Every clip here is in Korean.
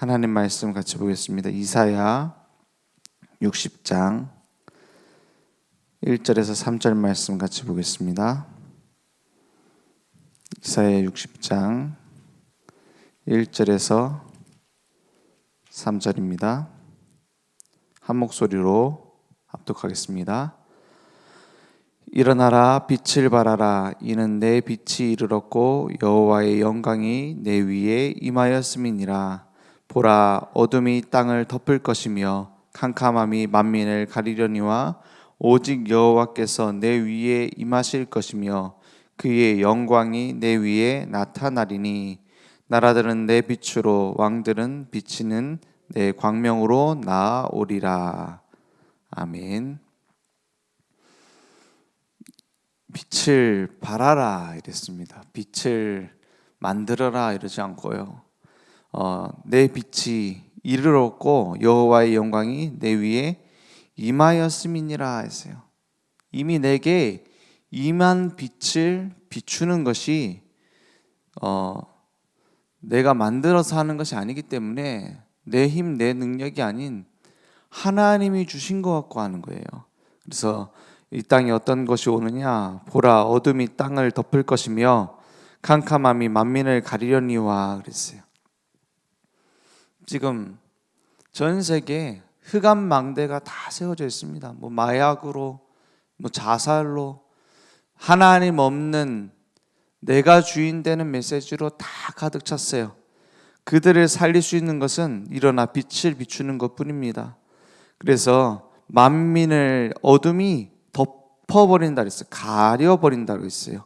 하나님 말씀 같이 보겠습니다. 이사야 60장 1절에서 3절 말씀 같이 보겠습니다. 이사야 60장 1절에서 3절입니다. 한 목소리로 합독하겠습니다. 일어나라, 빛을 발하라. 이는 내 빛이 이르렀고 여호와의 영광이 내 위에 임하였음이니라. 보라, 어둠이 땅을 덮을 것이며 캄캄함이 만민을 가리려니와 오직 여호와께서 내 위에 임하실 것이며 그의 영광이 내 위에 나타나리니 나라들은 내 빛으로 왕들은 비치는 내 광명으로 나아오리라. 아멘. 빛을 발하라 이랬습니다. 빛을 만들어라 이러지 않고요. 내 빛이 이르렀고 여호와의 영광이 내 위에 임하였음이니라 했어요. 이미 내게 임한 빛을 비추는 것이 내가 만들어서 하는 것이 아니기 때문에 내 힘, 내 능력이 아닌 하나님이 주신 것 같고 하는 거예요. 그래서 이 땅에 어떤 것이 오느냐, 보라, 어둠이 땅을 덮을 것이며 캄캄함이 만민을 가리려니와 그랬어요. 지금 전 세계에 흑암망대가 다 세워져 있습니다. 마약으로, 자살로, 하나님 없는 내가 주인 되는 메시지로 다 가득 찼어요. 그들을 살릴 수 있는 것은 일어나 빛을 비추는 것뿐입니다. 그래서 만민을 어둠이 덮어버린다 그랬어요. 가려버린다 그랬어요.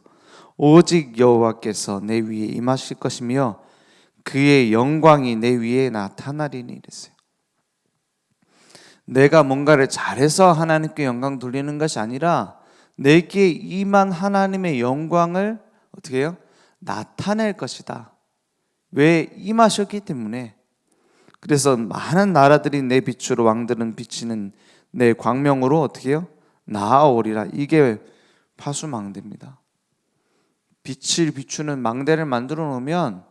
오직 여호와께서 내 위에 임하실 것이며 그의 영광이 내 위에 나타나리니 이랬어요. 내가 뭔가를 잘해서 하나님께 영광 돌리는 것이 아니라 내게 임한 하나님의 영광을 어떻게 해요? 나타낼 것이다. 왜? 임하셨기 때문에. 그래서 많은 나라들이 내 빛으로 왕들은 비치는 내 광명으로 어떻게 해요? 나아오리라. 이게 파수망대입니다. 빛을 비추는 망대를 만들어 놓으면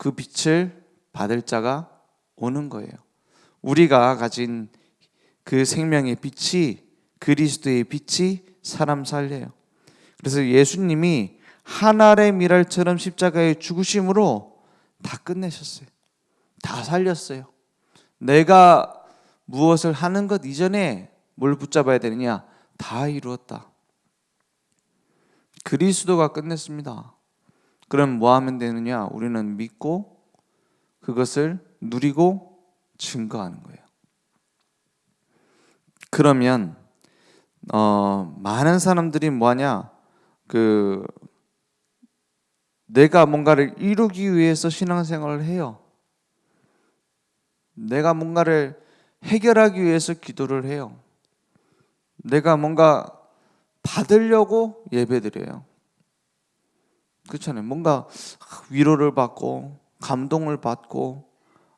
그 빛을 받을 자가 오는 거예요. 우리가 가진 그 생명의 빛이, 그리스도의 빛이 사람 살려요. 그래서 예수님이 하늘의 미랄처럼 십자가에 죽으심으로 다 끝내셨어요. 다 살렸어요. 내가 무엇을 하는 것 이전에 뭘 붙잡아야 되느냐? 다 이루었다. 그리스도가 끝냈습니다. 그럼 뭐 하면 되느냐? 우리는 믿고 그것을 누리고 증거하는 거예요. 그러면 많은 사람들이 뭐하냐? 내가 뭔가를 이루기 위해서 신앙생활을 해요. 내가 뭔가를 해결하기 위해서 기도를 해요. 내가 뭔가 받으려고 예배드려요. 그렇잖아요. 뭔가 위로를 받고 감동을 받고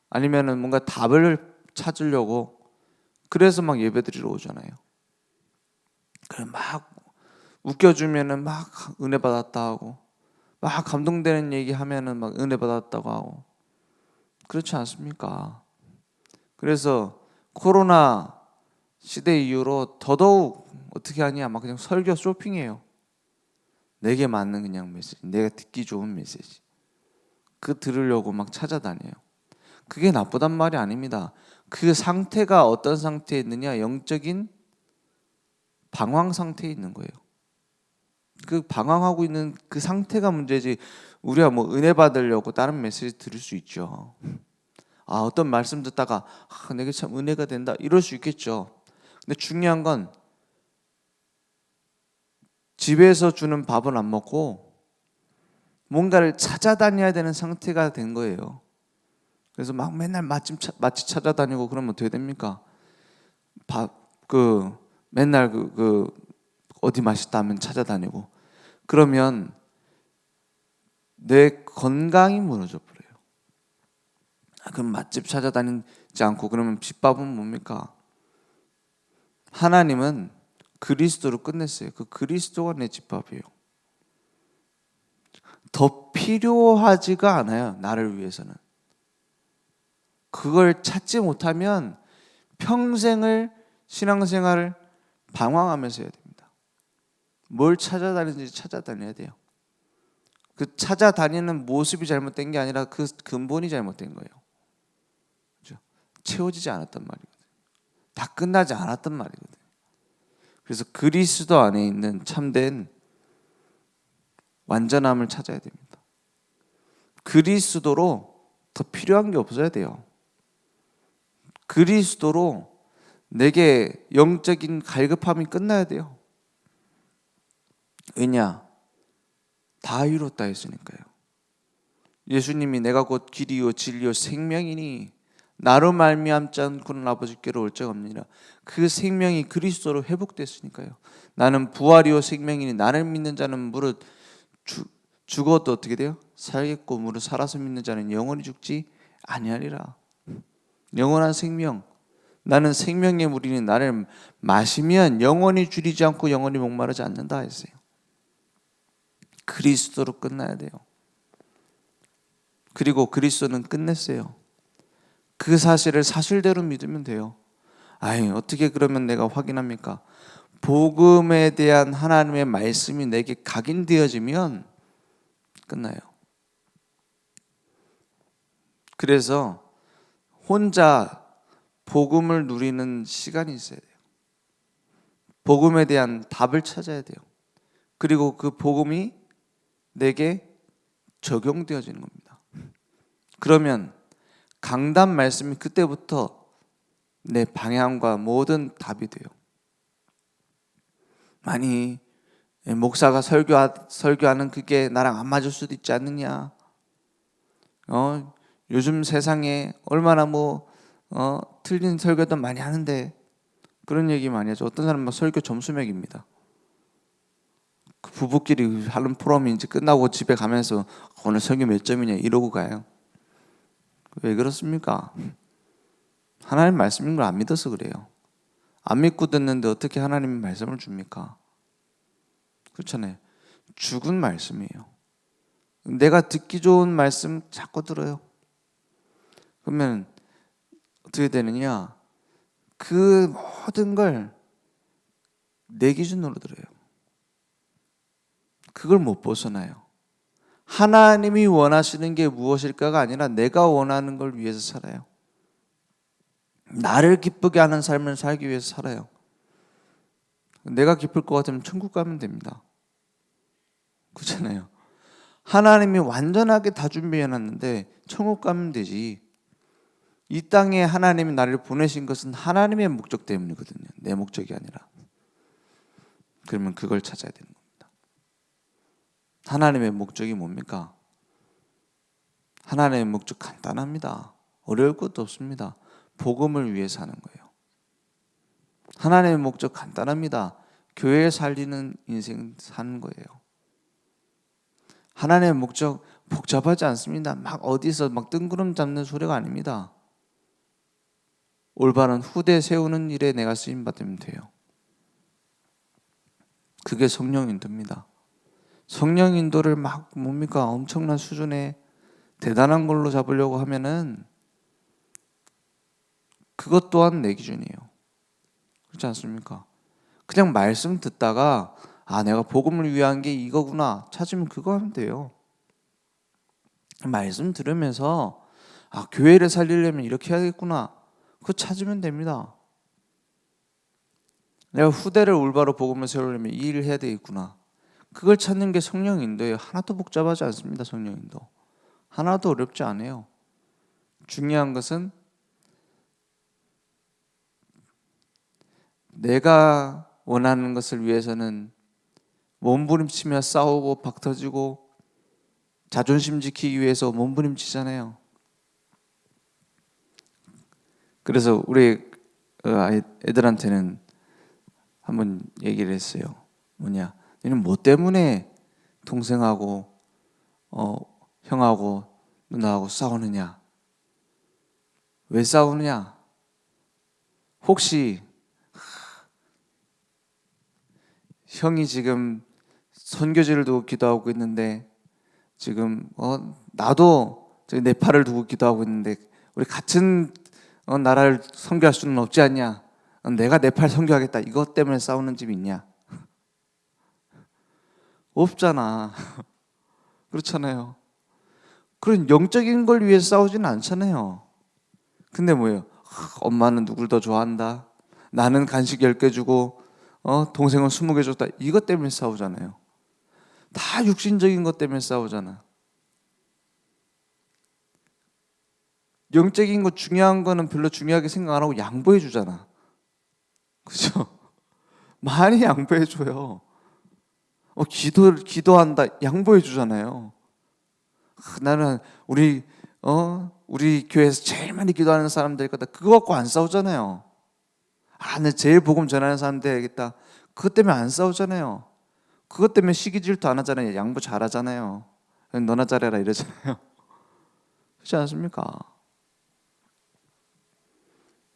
아니면은 뭔가 답을 찾으려고 그래서 막 예배드리러 오잖아요. 그래 막 웃겨주면은 막 은혜 받았다 하고 막 감동되는 얘기 하면은 막 은혜 받았다고 하고 그렇지 않습니까? 그래서 코로나 시대 이후로 더더욱 어떻게 하냐 막 그냥 설교 쇼핑해요. 내게 맞는 그냥 메시지, 내가 듣기 좋은 메시지. 그 들으려고 막 찾아다녀요. 그게 나쁘단 말이 아닙니다. 그 상태가 어떤 상태에 있느냐? 영적인 방황 상태에 있는 거예요. 그 방황하고 있는 그 상태가 문제지. 우리가 은혜 받으려고 다른 메시지 들을 수 있죠. 어떤 말씀 듣다가 내게 참 은혜가 된다 이럴 수 있겠죠. 근데 중요한 건 집에서 주는 밥은 안 먹고 뭔가를 찾아다녀야 되는 상태가 된 거예요. 그래서 막 맨날 맛집 찾아다니고 그러면 어떻게 됩니까? 맨날 어디 맛있다 하면 찾아다니고 그러면 내 건강이 무너져 버려요. 그럼 맛집 찾아다니지 않고 그러면 집밥은 뭡니까? 하나님은 그리스도로 끝냈어요. 그 그리스도가 내 집밥이에요. 더 필요하지가 않아요. 나를 위해서는. 그걸 찾지 못하면 평생을 신앙생활을 방황하면서 해야 됩니다. 뭘 찾아다니는지 찾아다녀야 돼요. 그 찾아다니는 모습이 잘못된 게 아니라 그 근본이 잘못된 거예요. 그렇죠? 채워지지 않았단 말이거든요. 다 끝나지 않았단 말이거든요. 그래서 그리스도 안에 있는 참된 완전함을 찾아야 됩니다. 그리스도로 더 필요한 게 없어야 돼요. 그리스도로 내게 영적인 갈급함이 끝나야 돼요. 왜냐? 다 이뤘다 했으니까요. 예수님이 내가 곧 길이요 진리요 생명이니 나로 말미암지 않고는 아버지께로 올 자가 없느니라. 그 생명이 그리스도로 회복됐으니까요. 나는 부활이요 생명이니 나를 믿는 자는 무릇 죽어도 어떻게 돼요? 살겠고 무릇 살아서 믿는 자는 영원히 죽지 아니하리라. 영원한 생명. 나는 생명의 물이니 나를 마시면 영원히 줄이지 않고 영원히 목마르지 않는다 했어요. 그리스도로 끝나야 돼요. 그리고 그리스도는 끝냈어요. 그 사실을 사실대로 믿으면 돼요. 아이, 어떻게 그러면 내가 확인합니까? 복음에 대한 하나님의 말씀이 내게 각인되어지면 끝나요. 그래서 혼자 복음을 누리는 시간이 있어야 돼요. 복음에 대한 답을 찾아야 돼요. 그리고 그 복음이 내게 적용되어지는 겁니다. 그러면 강단 말씀이 그때부터 내 방향과 모든 답이 돼요. 아니, 목사가 설교하는 그게 나랑 안 맞을 수도 있지 않느냐? 요즘 세상에 얼마나 틀린 설교도 많이 하는데 그런 얘기 많이 하죠. 어떤 사람은 설교 점수 매깁니다. 그 부부끼리 하는 프로그램이 이제 끝나고 집에 가면서 오늘 설교 몇 점이냐 이러고 가요. 왜 그렇습니까? 하나님 말씀인 걸 안 믿어서 그래요. 안 믿고 듣는데 어떻게 하나님의 말씀을 줍니까? 그렇잖아요. 죽은 말씀이에요. 내가 듣기 좋은 말씀 자꾸 들어요. 그러면 어떻게 되느냐? 그 모든 걸 내 기준으로 들어요. 그걸 못 벗어나요. 하나님이 원하시는 게 무엇일까가 아니라 내가 원하는 걸 위해서 살아요. 나를 기쁘게 하는 삶을 살기 위해서 살아요. 내가 기쁠 것 같으면 천국 가면 됩니다. 그렇잖아요. 하나님이 완전하게 다 준비해놨는데 천국 가면 되지. 이 땅에 하나님이 나를 보내신 것은 하나님의 목적 때문이거든요. 내 목적이 아니라. 그러면 그걸 찾아야 되는 겁니다. 하나님의 목적이 뭡니까? 하나님의 목적 간단합니다. 어려울 것도 없습니다. 복음을 위해 사는 거예요. 하나님의 목적 간단합니다. 교회 살리는 인생 사는 거예요. 하나님의 목적 복잡하지 않습니다. 막 어디서 뜬구름 잡는 소리가 아닙니다. 올바른 후대 세우는 일에 내가 쓰임 받으면 돼요. 그게 성령 인도입니다. 성령 인도를 뭡니까? 엄청난 수준의 대단한 걸로 잡으려고 하면은 그것 또한 내 기준이에요. 그렇지 않습니까? 그냥 말씀 듣다가 내가 복음을 위한 게 이거구나 찾으면 그거 하면 돼요. 말씀 들으면서 교회를 살리려면 이렇게 해야겠구나 그거 찾으면 됩니다. 내가 후대를 올바로 복음을 세우려면 이 일을 해야 되겠구나. 그걸 찾는 게 성령 인도예요. 하나도 복잡하지 않습니다. 성령 인도. 하나도 어렵지 않아요. 중요한 것은 내가 원하는 것을 위해서는 몸부림치며 싸우고 박터지고 자존심 지키기 위해서 몸부림치잖아요. 그래서 우리 애들한테는 한번 얘기를 했어요. 뭐냐? 너는 뭐 때문에 동생하고 형하고 누나하고 싸우느냐? 왜 싸우느냐? 혹시 형이 지금 선교지를 두고 기도하고 있는데 지금 나도 내 팔을 두고 기도하고 있는데 우리 같은 나라를 선교할 수는 없지 않냐? 내가 네팔 선교하겠다. 이것 때문에 싸우는 집이 있냐? 없잖아. 그렇잖아요. 그런 영적인 걸 위해 싸우지는 않잖아요. 근데 뭐예요? 엄마는 누굴 더 좋아한다. 나는 간식 10개 주고 동생은 20개 줬다. 이것 때문에 싸우잖아요. 다 육신적인 것 때문에 싸우잖아. 영적인 거 중요한 거는 별로 중요하게 생각 안 하고 양보해 주잖아. 그죠? 많이 양보해 줘요. 기도한다. 양보해 주잖아요. 나는 우리 교회에서 제일 많이 기도하는 사람들 거다. 그거 갖고 안 싸우잖아요. 내 제일 복음 전하는 사람 되야겠다. 그것 때문에 안 싸우잖아요. 그것 때문에 시기 질투 안 하잖아요. 양보 잘하잖아요. 너나 잘해라 이러잖아요. 그렇지 않습니까?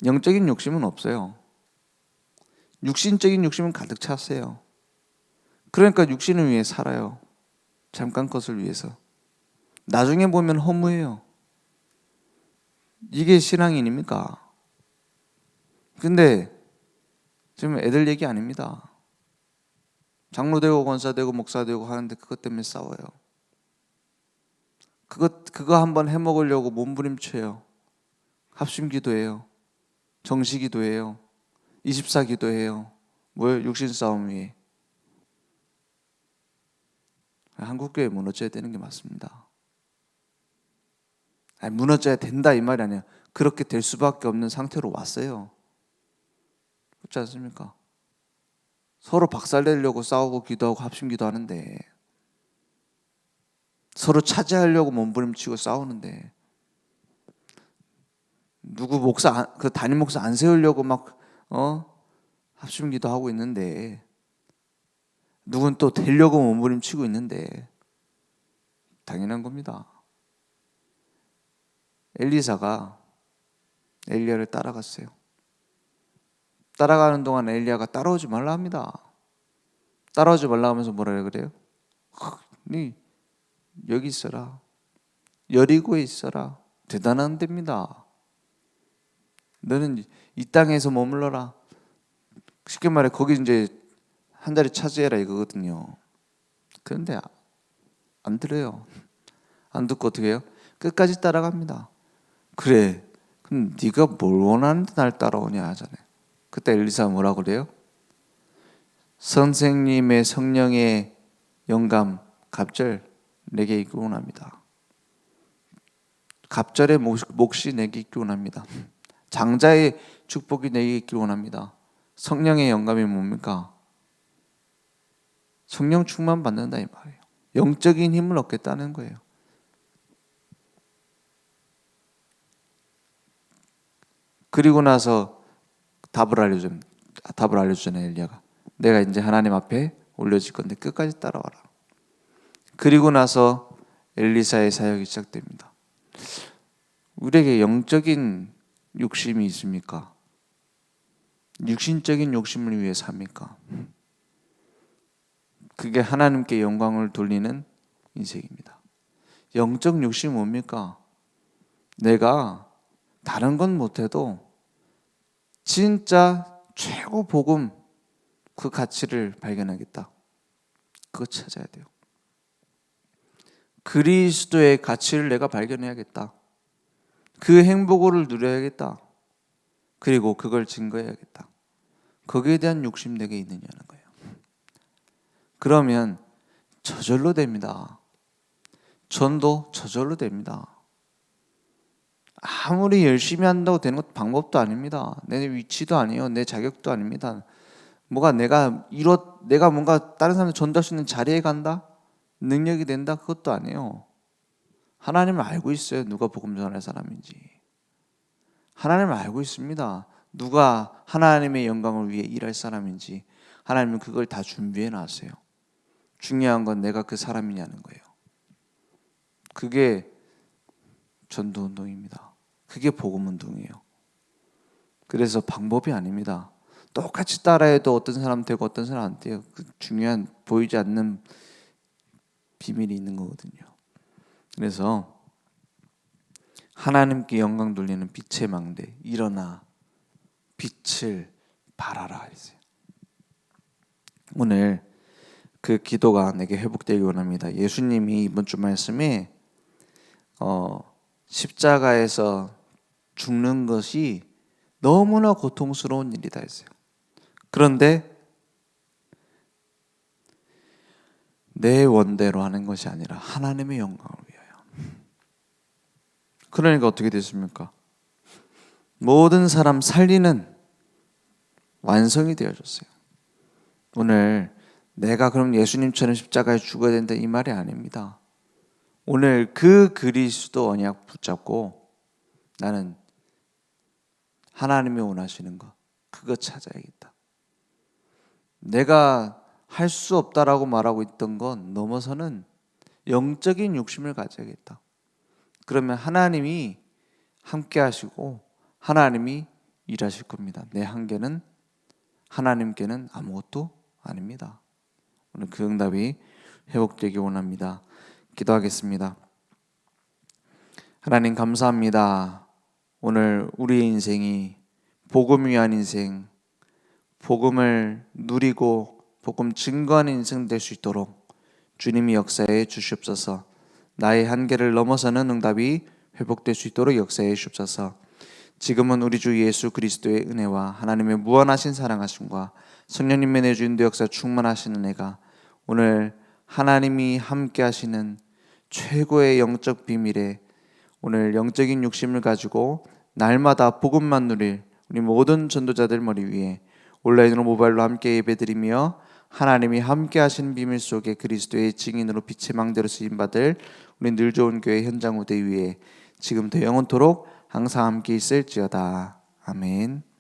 영적인 욕심은 없어요. 육신적인 욕심은 가득 찼어요. 그러니까 육신을 위해 살아요. 잠깐 것을 위해서. 나중에 보면 허무해요. 이게 신앙인입니까? 근데 지금 애들 얘기 아닙니다. 장로 되고 권사 되고 목사 되고 하는데 그것 때문에 싸워요. 그거 한번 해먹으려고 몸부림쳐요. 합심 기도해요. 정시 기도해요. 24 기도해요. 뭐예요? 육신 싸움 위에. 한국교회 무너져야 되는 게 맞습니다. 무너져야 된다 이 말이 아니야. 그렇게 될 수밖에 없는 상태로 왔어요. 그렇지 않습니까? 서로 박살내려고 싸우고 기도하고 합심 기도하는데, 서로 차지하려고 몸부림치고 싸우는데, 누구 그 담임 목사 안 세우려고 막 합심 기도하고 있는데, 누군 또 되려고 몸부림치고 있는데, 당연한 겁니다. 엘리사가 엘리야를 따라갔어요. 따라가는 동안 엘리야가 따라오지 말라 합니다. 따라오지 말라 하면서 뭐라 그래요? 네 여기 있어라. 여리고에 있어라. 대단한 데입니다. 너는 이 땅에서 머물러라. 쉽게 말해 거기 이제 한 자리 차지해라 이거거든요. 그런데 안 들어요. 안 듣고 어떻게 해요? 끝까지 따라갑니다. 그래. 그럼 네가 뭘 원하는데 날 따라오냐 하잖아요. 그때 엘리사가 뭐라고 그래요? 선생님의 성령의 영감 갑절 내게 있기 원합니다. 갑절의 몫이 내게 있기 원합니다. 장자의 축복이 내게 있기 원합니다. 성령의 영감이 뭡니까? 성령 충만 받는다 이 말이에요. 영적인 힘을 얻겠다는 거예요. 그리고 나서 답을 알려주잖아요. 엘리야가 내가 이제 하나님 앞에 올려질 건데 끝까지 따라와라. 그리고 나서 엘리사의 사역이 시작됩니다. 우리에게 영적인 욕심이 있습니까? 육신적인 욕심을 위해 삽니까? 그게 하나님께 영광을 돌리는 인생입니다. 영적 욕심이 뭡니까? 내가 다른 건 못해도 진짜 최고 복음 그 가치를 발견하겠다. 그거 찾아야 돼요. 그리스도의 가치를 내가 발견해야겠다. 그 행복을 누려야겠다. 그리고 그걸 증거해야겠다. 거기에 대한 욕심 내게 있느냐는 거예요. 그러면 저절로 됩니다. 전도 저절로 됩니다. 아무리 열심히 한다고 되는 것도 방법도 아닙니다. 내 위치도 아니에요. 내 자격도 아닙니다. 내가 뭔가 다른 사람한테 전도할 수 있는 자리에 간다? 능력이 된다? 그것도 아니에요. 하나님을 알고 있어요. 누가 복음 전할 사람인지. 하나님을 알고 있습니다. 누가 하나님의 영광을 위해 일할 사람인지. 하나님은 그걸 다 준비해 놨어요. 중요한 건 내가 그 사람이냐는 거예요. 그게 전도운동입니다. 그게 복음운동이에요. 그래서 방법이 아닙니다. 똑같이 따라해도 어떤 사람 되고 어떤 사람 안 돼요. 그 중요한 보이지 않는 비밀이 있는 거거든요. 그래서 하나님께 영광 돌리는 빛의 망대, 일어나 빛을 발하라 했어요. 오늘 그 기도가 내게 회복되기 원합니다. 예수님이 이번 주 말씀에 십자가에서 죽는 것이 너무나 고통스러운 일이다 했어요. 그런데 내 원대로 하는 것이 아니라 하나님의 영광을 위하여. 그러니까 어떻게 됐습니까? 모든 사람 살리는 완성이 되어졌어요. 오늘 내가 그럼 예수님처럼 십자가에 죽어야 된다 이 말이 아닙니다. 오늘 그 그리스도 언약 붙잡고 나는 하나님이 원하시는 것 그거 찾아야겠다. 내가 할 수 없다라고 말하고 있던 건 넘어서는 영적인 욕심을 가져야겠다. 그러면 하나님이 함께 하시고 하나님이 일하실 겁니다. 내 한계는 하나님께는 아무것도 아닙니다. 오늘 그 응답이 회복되기 원합니다. 기도하겠습니다. 하나님 감사합니다. 오늘 우리의 인생이 복음 위한 인생, 복음을 누리고 복음 증거하는 인생 될 수 있도록 주님이 역사해 주시옵소서. 나의 한계를 넘어서는 응답이 회복될 수 있도록 역사해 주시옵소서. 지금은 우리 주 예수 그리스도의 은혜와 하나님의 무한하신 사랑하심과 성령님의 내주인도 역사 충만하신 은혜가 오늘 하나님이 함께 하시는 최고의 영적 비밀에 오늘 영적인 욕심을 가지고 날마다 복음만 누릴 우리 모든 전도자들 머리 위에 온라인으로 모바일로 함께 예배드리며 하나님이 함께 하시는 비밀 속에 그리스도의 증인으로 빛의 망대로 쓰임받을 우리 늘 좋은 교회 현장 무대 위에 지금부터 영원토록 항상 함께 있을지어다. 아멘.